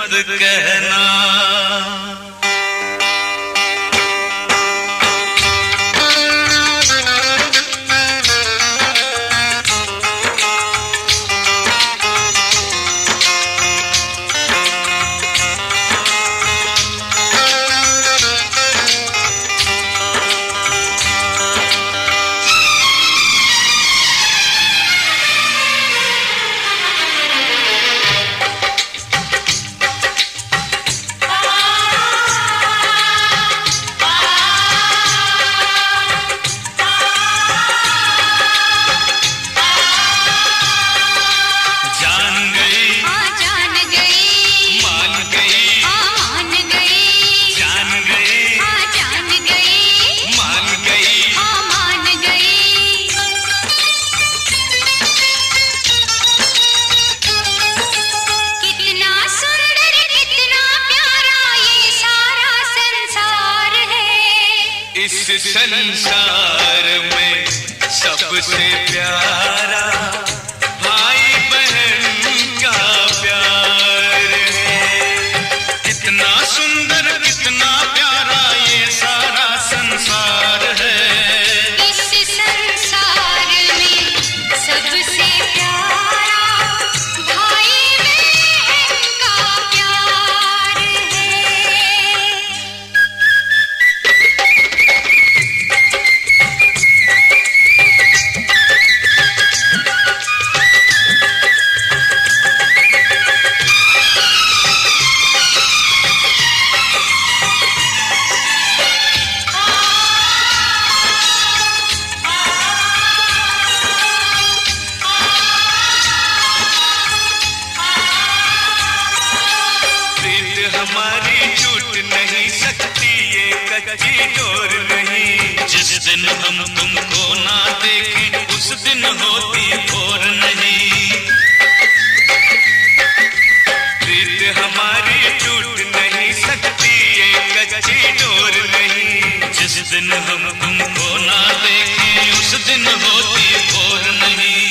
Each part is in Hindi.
मत कहना। इस संसार में सबसे प्यारा भाई बहन का प्यार है। कितना सुंदर कितना प्यारा ये सारा संसार है। इस संसार में सबसे प्यारा भाई बहन का प्यार है। हमारी छूट नहीं सकती ये कच्ची डोर नहीं। जिस दिन हम तुमको ना देखें उस दिन होती भोर नहीं। प्रीत हमारी छूट नहीं सकती ये कच्ची डोर नहीं। जिस दिन हम तुमको ना देखें उस दिन होती भोर नहीं।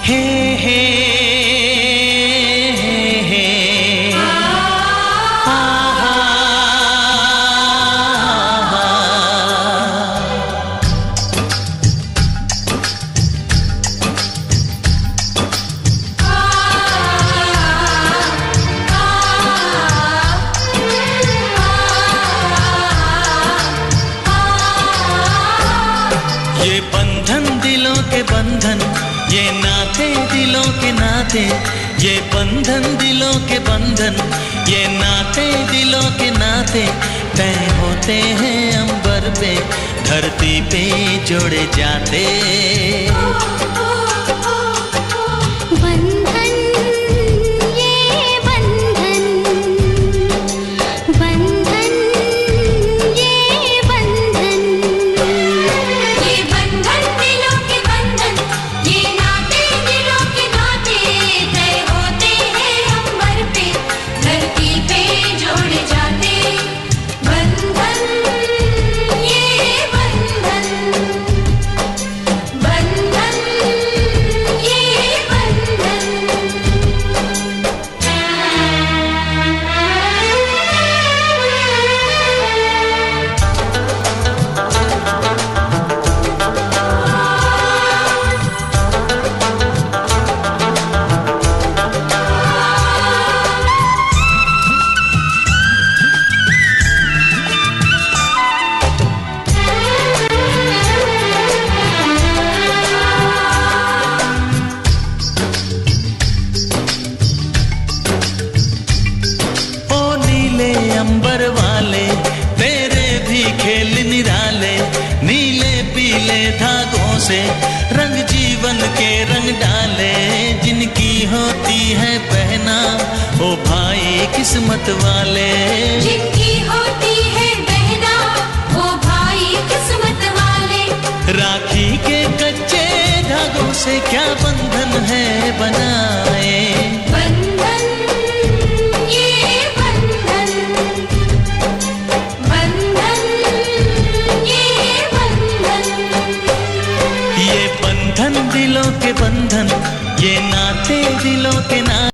हे हे हे आहा ये बंधन दिलों के बंधन, ये नाते दिलों के नाते, ये बंधन दिलों के बंधन, ये नाते दिलों के नाते तय होते हैं अंबर पे, धरती पे जोड़े जाते। बंधन ये बंधन, बंधन ये बंधन, ये बंधन दिलों के बंधन, ये नाते दिलों के नाते तय होते हैं अंबर पे, धरती पे जोड़े जाते। बंधन ये बंधन, बंधन ये बंधन। ओ नीले अंबर वाले तेरे भी खेल निराले, नीले पीले धागों से रंग जीवन के रंग डाले, जिनकी होती है पहना ओ भाई किस्मत वाले। जिनकी होती है बहना वो भाई किस्मत वाले, राखी के कच्चे धागों से क्या बंधन है बनाए। बंधन ये बंधन, बंधन ये बंधन, ये बंधन दिलों के बंधन, ये नाते दिलों के नाते